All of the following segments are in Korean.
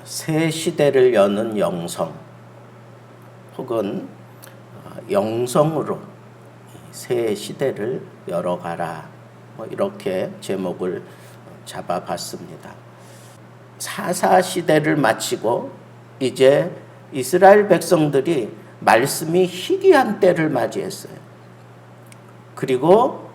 새 시대를 여는 영성 혹은 영성으로 새 시대를 열어가라, 이렇게 제목을 잡아봤습니다. 사사 시대를 마치고 이제 이스라엘 백성들이 말씀이 희귀한 때를 맞이했어요. 그리고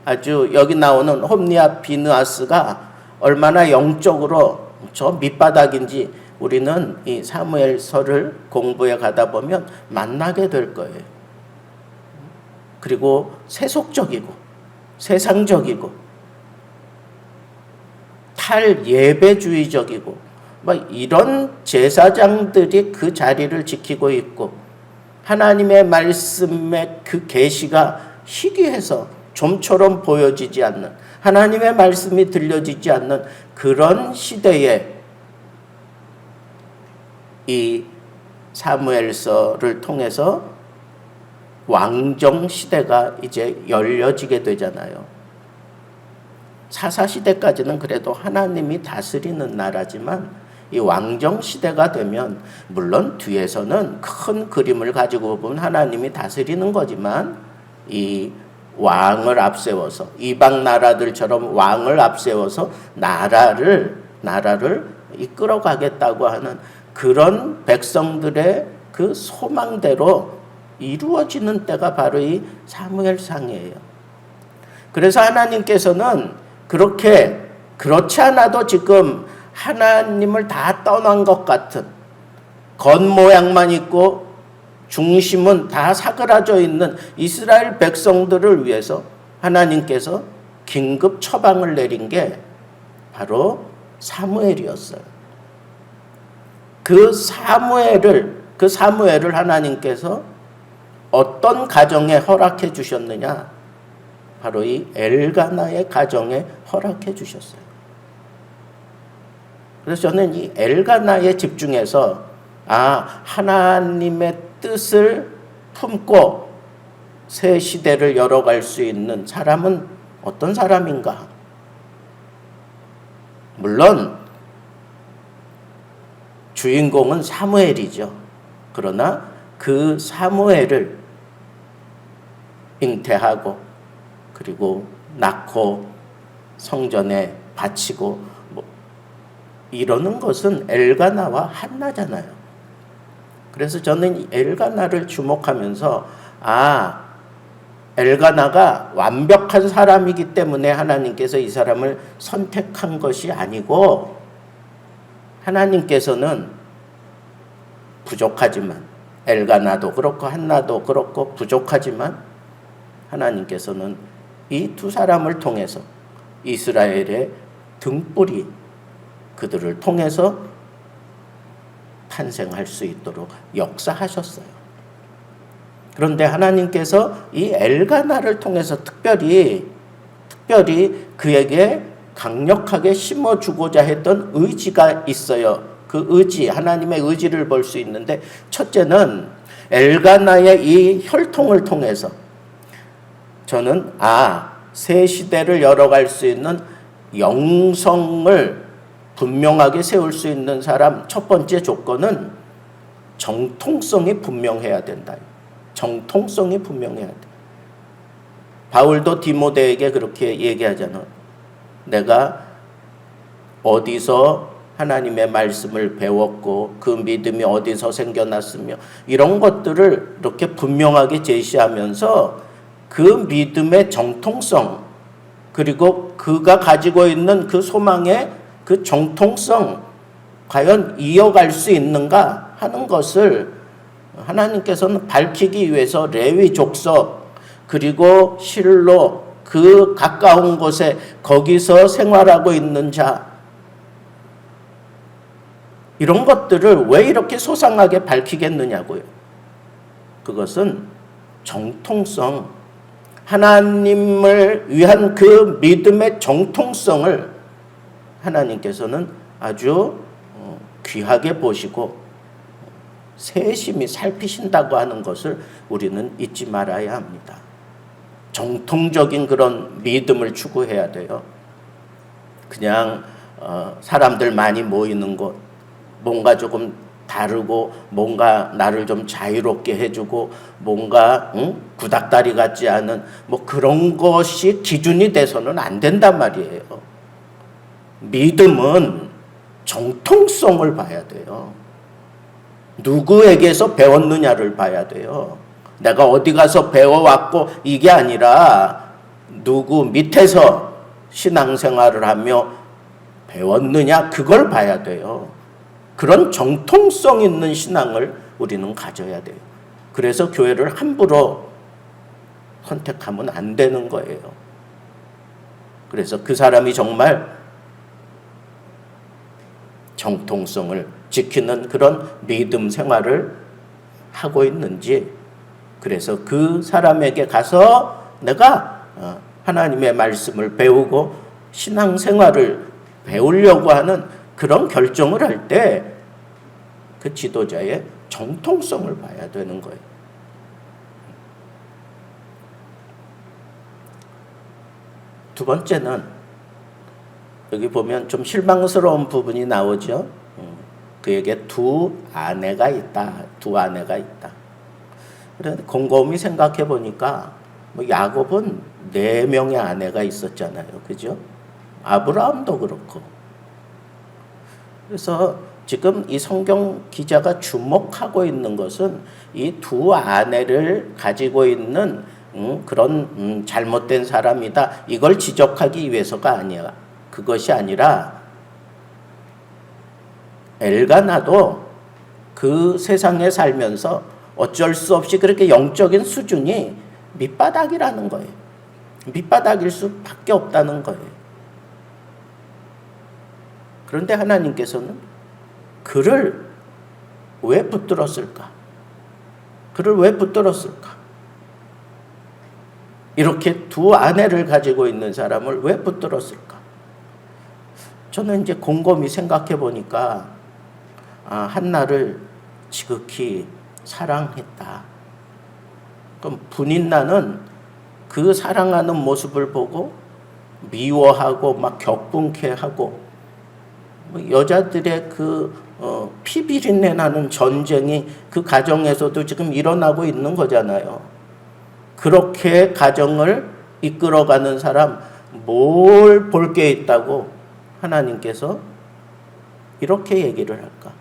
아주 여기 나오는 홈리와 비느하스가 얼마나 영적으로 저 밑바닥인지 우리는 이 사무엘서를 공부해 가다 보면 만나게 될 거예요. 그리고 세속적이고 세상적이고 탈예배주의적이고 이런 제사장들이 그 자리를 지키고 있고, 하나님의 말씀의 그 계시가 희귀해서 좀처럼 보여지지 않는, 하나님의 말씀이 들려지지 않는 그런 시대에 이 사무엘서를 통해서 왕정 시대가 이제 열려지게 되잖아요. 사사 시대까지는 그래도 하나님이 다스리는 나라지만 이 왕정 시대가 되면, 물론 뒤에서는 큰 그림을 가지고 보면 하나님이 다스리는 거지만, 이 왕을 앞세워서 이방 나라들처럼 왕을 앞세워서 나라를 이끌어 가겠다고 하는 그런 백성들의 그 소망대로 이루어지는 때가 바로 이 사무엘상이에요. 그래서 하나님께서는 그렇지 않아도 지금 하나님을 다 떠난 것 같은, 겉모양만 있고 중심은 다 사그라져 있는 이스라엘 백성들을 위해서 하나님께서 긴급 처방을 내린 게 바로 사무엘이었어요. 그 사무엘을 하나님께서 어떤 가정에 허락해 주셨느냐? 바로 이 엘가나의 가정에 허락해 주셨어요. 그래서 저는 이 엘가나에 집중해서 하나님의 뜻을 품고 새 시대를 열어갈 수 있는 사람은 어떤 사람인가? 물론 주인공은 사무엘이죠. 그러나 그 사무엘을 잉태하고 그리고 낳고 성전에 바치고 이러는 것은 엘가나와 한나잖아요. 그래서 저는 이 엘가나를 주목하면서 엘가나가 완벽한 사람이기 때문에 하나님께서 이 사람을 선택한 것이 아니고, 하나님께서는 부족하지만, 엘가나도 그렇고 한나도 그렇고 부족하지만, 하나님께서는 이 두 사람을 통해서 이스라엘의 등불이 그들을 통해서 탄생할 수 있도록 역사하셨어요. 그런데 하나님께서 이 엘가나를 통해서 특별히 그에게 강력하게 심어주고자 했던 의지가 있어요. 그 의지, 하나님의 의지를 볼 수 있는데, 첫째는 엘가나의 이 혈통을 통해서 저는 새 시대를 열어갈 수 있는 영성을 분명하게 세울 수 있는 사람, 첫 번째 조건은 정통성이 분명해야 된다. 정통성이 분명해야 돼. 바울도 디모데에게 그렇게 얘기하잖아. 내가 어디서 하나님의 말씀을 배웠고 그 믿음이 어디서 생겨났으며 이런 것들을 이렇게 분명하게 제시하면서 그 믿음의 정통성, 그리고 그가 가지고 있는 그 소망의 그 정통성 과연 이어갈 수 있는가 하는 것을 하나님께서는 밝히기 위해서 레위 족속 그리고 실로 그 가까운 곳에 거기서 생활하고 있는 자, 이런 것들을 왜 이렇게 소상하게 밝히겠느냐고요. 그것은 정통성, 하나님을 위한 그 믿음의 정통성을 하나님께서는 아주 귀하게 보시고 세심히 살피신다고 하는 것을 우리는 잊지 말아야 합니다. 정통적인 그런 믿음을 추구해야 돼요. 그냥 사람들 많이 모이는 곳, 뭔가 조금 다르고 뭔가 나를 좀 자유롭게 해주고 뭔가 구닥다리 같지 않은 뭐 그런 것이 기준이 돼서는 안 된단 말이에요. 믿음은 정통성을 봐야 돼요. 누구에게서 배웠느냐를 봐야 돼요. 내가 어디 가서 배워왔고 이게 아니라 누구 밑에서 신앙생활을 하며 배웠느냐 그걸 봐야 돼요. 그런 정통성 있는 신앙을 우리는 가져야 돼요. 그래서 교회를 함부로 선택하면 안 되는 거예요. 그래서 그 사람이 정말 정통성을 지키는 그런 믿음 생활을 하고 있는지, 그래서 그 사람에게 가서 내가 하나님의 말씀을 배우고 신앙생활을 배우려고 하는 그런 결정을 할 때 그 지도자의 정통성을 봐야 되는 거예요. 두 번째는 여기 보면 좀 실망스러운 부분이 나오죠. 그에게 두 아내가 있다. 두 아내가 있다. 그런데 곰곰이 생각해 보니까 뭐 야곱은 4명의 아내가 있었잖아요. 그죠? 아브라함도 그렇고. 그래서 지금 이 성경 기자가 주목하고 있는 것은 이 두 아내를 가지고 있는 그런 잘못된 사람이다. 이걸 지적하기 위해서가 아니야. 그것이 아니라 엘가나도 그 세상에 살면서 어쩔 수 없이 그렇게 영적인 수준이 밑바닥이라는 거예요. 밑바닥일 수밖에 없다는 거예요. 그런데 하나님께서는 그를 왜 붙들었을까? 그를 왜 붙들었을까? 이렇게 두 아내를 가지고 있는 사람을 왜 붙들었을까? 저는 이제 곰곰이 생각해 보니까 한나를 지극히 사랑했다. 그럼 분인나는 그 사랑하는 모습을 보고 미워하고 막 격분케하고 여자들의 그 피비린내 나는 전쟁이 그 가정에서도 지금 일어나고 있는 거잖아요. 그렇게 가정을 이끌어가는 사람 뭘 볼 게 있다고 하나님께서 이렇게 얘기를 할까?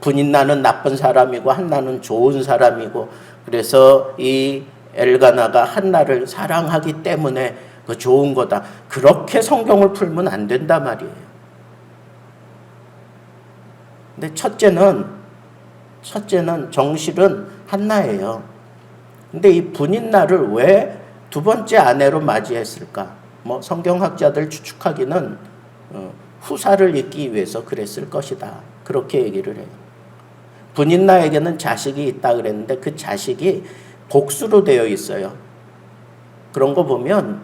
분인나는 나쁜 사람이고 한나는 좋은 사람이고 그래서 이 엘가나가 한나를 사랑하기 때문에 그 좋은 거다. 그렇게 성경을 풀면 안 된단 말이에요. 근데 첫째는 정실은 한나예요. 근데 이 분인나를 왜 두 번째 아내로 맞이했을까? 뭐 성경학자들 추측하기는 후사를 잇기 위해서 그랬을 것이다. 그렇게 얘기를 해요. 분인나에게는 자식이 있다 그랬는데 그 자식이 복수로 되어 있어요. 그런 거 보면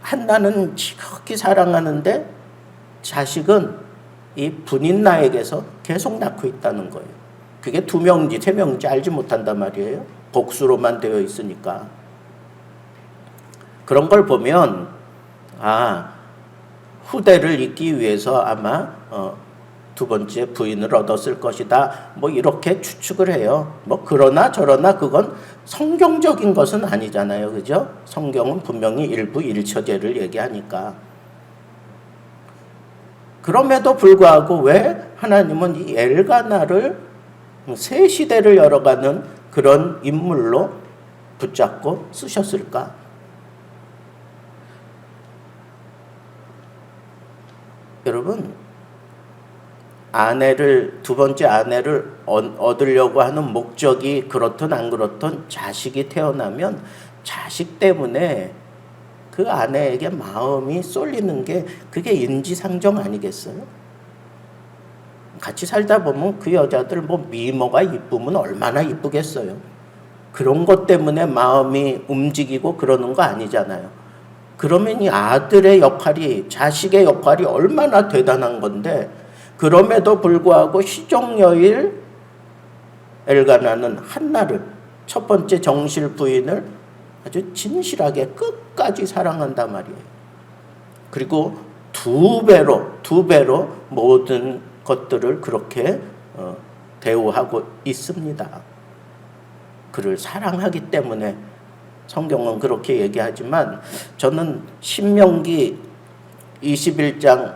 한나는 지극히 사랑하는데 자식은 이 분인나에게서 계속 낳고 있다는 거예요. 그게 2명인지 3명인지 알지 못한단 말이에요. 복수로만 되어 있으니까. 그런 걸 보면 후대를 잇기 위해서 아마 두 번째 부인을 얻었을 것이다. 뭐 이렇게 추측을 해요. 뭐 그러나 저러나 그건 성경적인 것은 아니잖아요. 그죠? 성경은 분명히 일부 일처제를 얘기하니까. 그럼에도 불구하고 왜 하나님은 이 엘가나를 새 시대를 열어가는 그런 인물로 붙잡고 쓰셨을까? 여러분, 두 번째 아내를 얻으려고 하는 목적이 그렇든 안 그렇든 자식이 태어나면 자식 때문에 그 아내에게 마음이 쏠리는 게 그게 인지상정 아니겠어요? 같이 살다 보면 그 여자들 뭐 미모가 이쁘면 얼마나 이쁘겠어요? 그런 것 때문에 마음이 움직이고 그러는 거 아니잖아요. 그러면 이 아들의 역할이, 자식의 역할이 얼마나 대단한 건데, 그럼에도 불구하고 시종여일 엘가나는 한나를, 첫 번째 정실 부인을 아주 진실하게 끝까지 사랑한단 말이에요. 그리고 두 배로 모든 것들을 그렇게 대우하고 있습니다. 그를 사랑하기 때문에 성경은 그렇게 얘기하지만 저는 신명기 21장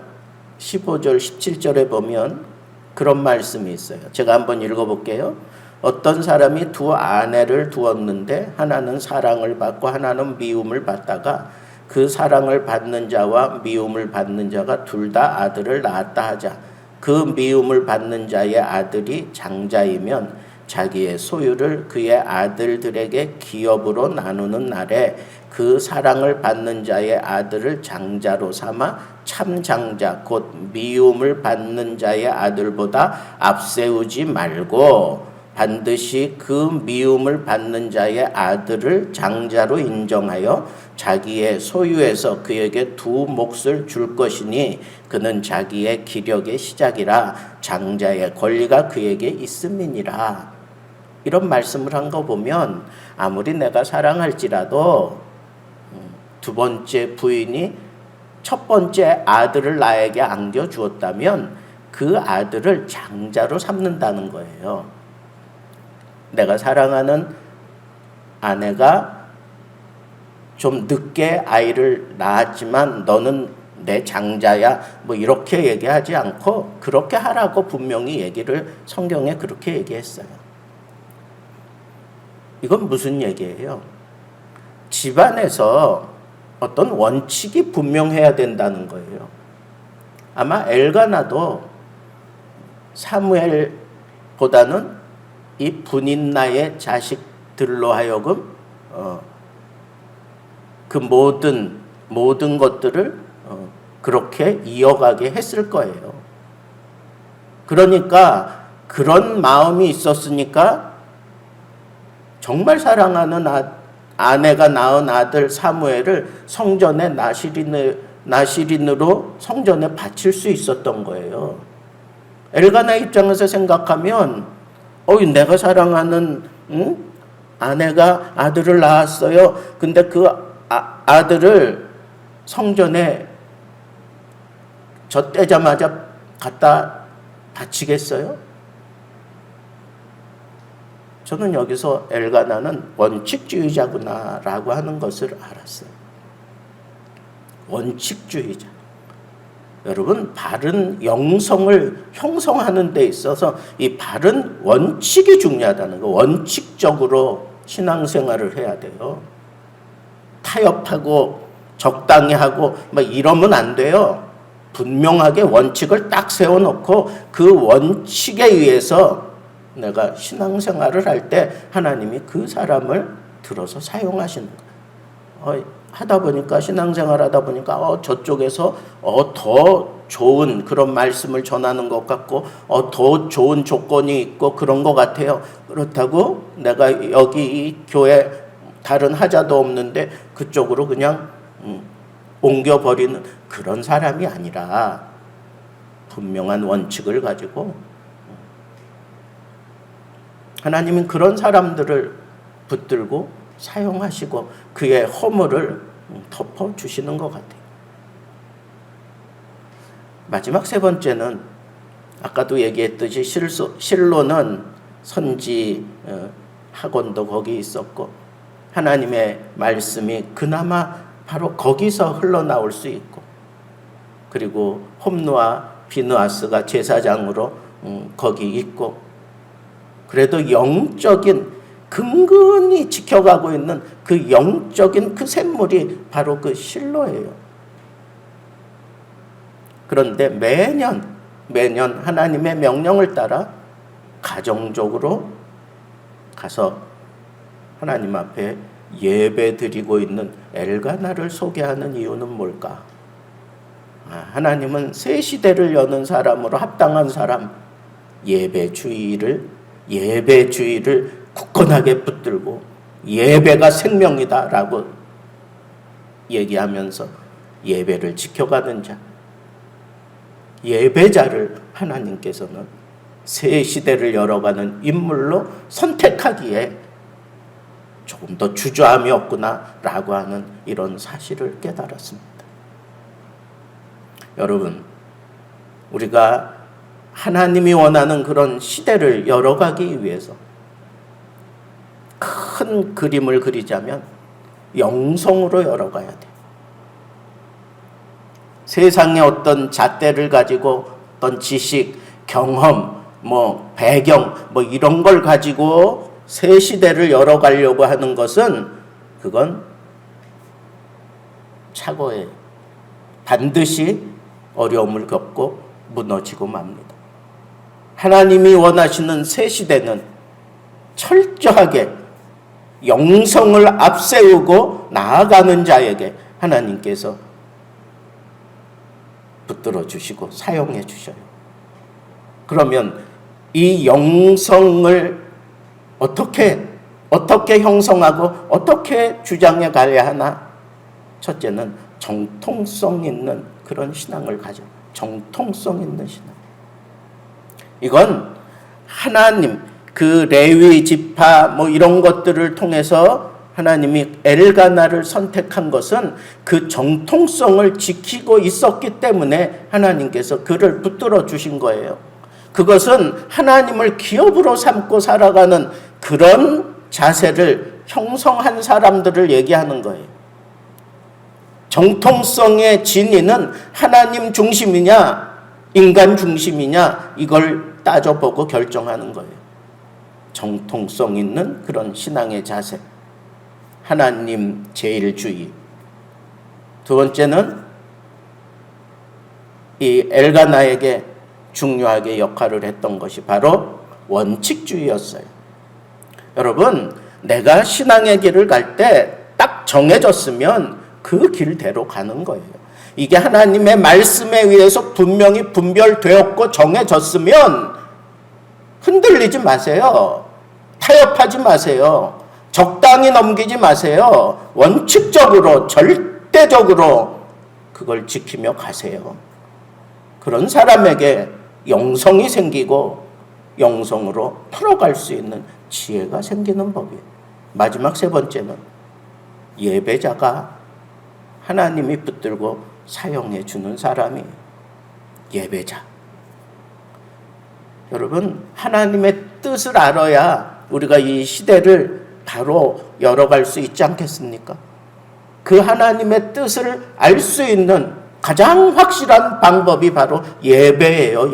15절 17절에 보면 그런 말씀이 있어요. 제가 한번 읽어볼게요. 어떤 사람이 두 아내를 두었는데 하나는 사랑을 받고 하나는 미움을 받다가 그 사랑을 받는 자와 미움을 받는 자가 둘 다 아들을 낳았다 하자. 그 미움을 받는 자의 아들이 장자이면 자기의 소유를 그의 아들들에게 기업으로 나누는 날에 그 사랑을 받는 자의 아들을 장자로 삼아 참장자 곧 미움을 받는 자의 아들보다 앞세우지 말고 반드시 그 미움을 받는 자의 아들을 장자로 인정하여 자기의 소유에서 그에게 두 몫을 줄 것이니 그는 자기의 기력의 시작이라 장자의 권리가 그에게 있음이니라. 이런 말씀을 한 거 보면 아무리 내가 사랑할지라도 두 번째 부인이 첫 번째 아들을 나에게 안겨주었다면 그 아들을 장자로 삼는다는 거예요. 내가 사랑하는 아내가 좀 늦게 아이를 낳았지만 너는 내 장자야 뭐 이렇게 얘기하지 않고 그렇게 하라고 분명히 얘기를 성경에 그렇게 얘기했어요. 이건 무슨 얘기예요? 집안에서 어떤 원칙이 분명해야 된다는 거예요. 아마 엘가나도 사무엘보다는 이 분인나의 자식들로 하여금 그 모든 것들을 그렇게 이어가게 했을 거예요. 그러니까 그런 마음이 있었으니까 정말 사랑하는 아내가 낳은 아들 사무엘을 성전에 나시린으로 성전에 바칠 수 있었던 거예요. 엘가나 입장에서 생각하면 내가 사랑하는 아내가 아들을 낳았어요. 근데 그 아들을 성전에 젖대자마자 갖다 바치겠어요? 저는 여기서 엘가나는 원칙주의자구나라고 하는 것을 알았어요. 원칙주의자. 여러분, 바른 영성을 형성하는 데 있어서 이 바른 원칙이 중요하다는 거. 원칙적으로 신앙생활을 해야 돼요. 타협하고 적당히 하고 막 이러면 안 돼요. 분명하게 원칙을 딱 세워놓고 그 원칙에 의해서 내가 신앙생활을 할 때 하나님이 그 사람을 들어서 사용하시는 거예요. 하다 보니까 신앙생활 하다 보니까 저쪽에서 더 좋은 그런 말씀을 전하는 것 같고 더 좋은 조건이 있고 그런 것 같아요. 그렇다고 내가 여기 이 교회 다른 하자도 없는데 그쪽으로 그냥 옮겨버리는 그런 사람이 아니라 분명한 원칙을 가지고 하나님은 그런 사람들을 붙들고 사용하시고 그의 허물을 덮어주시는 것 같아요. 마지막 세 번째는 아까도 얘기했듯이 실로는 선지 학원도 거기 있었고 하나님의 말씀이 그나마 바로 거기서 흘러나올 수 있고 그리고 홈누아 비느아스가 제사장으로 거기 있고 그래도 영적인 근근히 지켜가고 있는 그 영적인 그 샘물이 바로 그 실로예요. 그런데 매년 하나님의 명령을 따라 가정적으로 가서 하나님 앞에 예배 드리고 있는 엘가나를 소개하는 이유는 뭘까? 하나님은 새 시대를 여는 사람으로 합당한 사람, 예배주의를 굳건하게 붙들고 예배가 생명이다라고 얘기하면서 예배를 지켜가는 자, 예배자를 하나님께서는 새 시대를 열어가는 인물로 선택하기에 조금 더 주저함이 없구나라고 하는 이런 사실을 깨달았습니다. 여러분, 우리가 하나님이 원하는 그런 시대를 열어가기 위해서 큰 그림을 그리자면 영성으로 열어가야 돼. 세상의 어떤 잣대를 가지고 어떤 지식, 경험, 배경, 이런 걸 가지고 새 시대를 열어가려고 하는 것은 그건 착오예요. 반드시 어려움을 겪고 무너지고 맙니다. 하나님이 원하시는 새 시대는 철저하게 영성을 앞세우고 나아가는 자에게 하나님께서 붙들어 주시고 사용해 주셔요. 그러면 이 영성을 어떻게 형성하고 어떻게 주장해 가야 하나? 첫째는 정통성 있는 그런 신앙을 가져. 정통성 있는 신앙. 이건 하나님, 그 레위 지파 이런 것들을 통해서 하나님이 엘가나를 선택한 것은 그 정통성을 지키고 있었기 때문에 하나님께서 그를 붙들어 주신 거예요. 그것은 하나님을 기업으로 삼고 살아가는 그런 자세를 형성한 사람들을 얘기하는 거예요. 정통성의 진위는 하나님 중심이냐 인간 중심이냐 이걸 따져보고 결정하는 거예요. 정통성 있는 그런 신앙의 자세, 하나님 제일주의. 두 번째는 이 엘가나에게 중요하게 역할을 했던 것이 바로 원칙주의였어요. 여러분, 내가 신앙의 길을 갈 때 딱 정해졌으면 그 길대로 가는 거예요. 이게 하나님의 말씀에 의해서 분명히 분별되었고 정해졌으면 흔들리지 마세요. 타협하지 마세요. 적당히 넘기지 마세요. 원칙적으로 절대적으로 그걸 지키며 가세요. 그런 사람에게 영성이 생기고 영성으로 풀어갈 수 있는 지혜가 생기는 법이에요. 마지막 세 번째는 예배자가 하나님이 붙들고 사용해 주는 사람이 예배자. 여러분, 하나님의 뜻을 알아야 우리가 이 시대를 바로 열어갈 수 있지 않겠습니까? 그 하나님의 뜻을 알 수 있는 가장 확실한 방법이 바로 예배예요.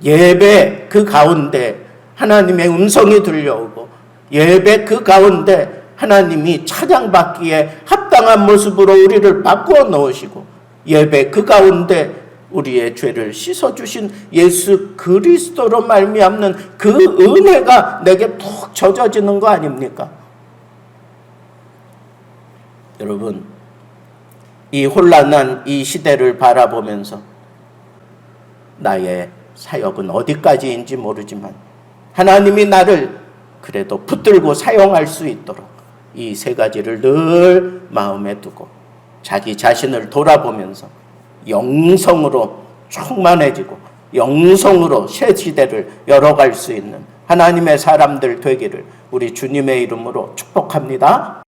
예배 그 가운데 하나님의 음성이 들려오고, 예배 그 가운데 하나님이 찬양받기에 합당한 모습으로 우리를 바꾸어 놓으시고, 예배 그 가운데 우리의 죄를 씻어주신 예수 그리스도로 말미암는 그 은혜가 내게 푹 젖어지는 거 아닙니까? 여러분, 이 혼란한 이 시대를 바라보면서 나의 사역은 어디까지인지 모르지만 하나님이 나를 그래도 붙들고 사용할 수 있도록 이 세 가지를 늘 마음에 두고 자기 자신을 돌아보면서 영성으로 충만해지고 영성으로 새 시대를 열어갈 수 있는 하나님의 사람들 되기를 우리 주님의 이름으로 축복합니다.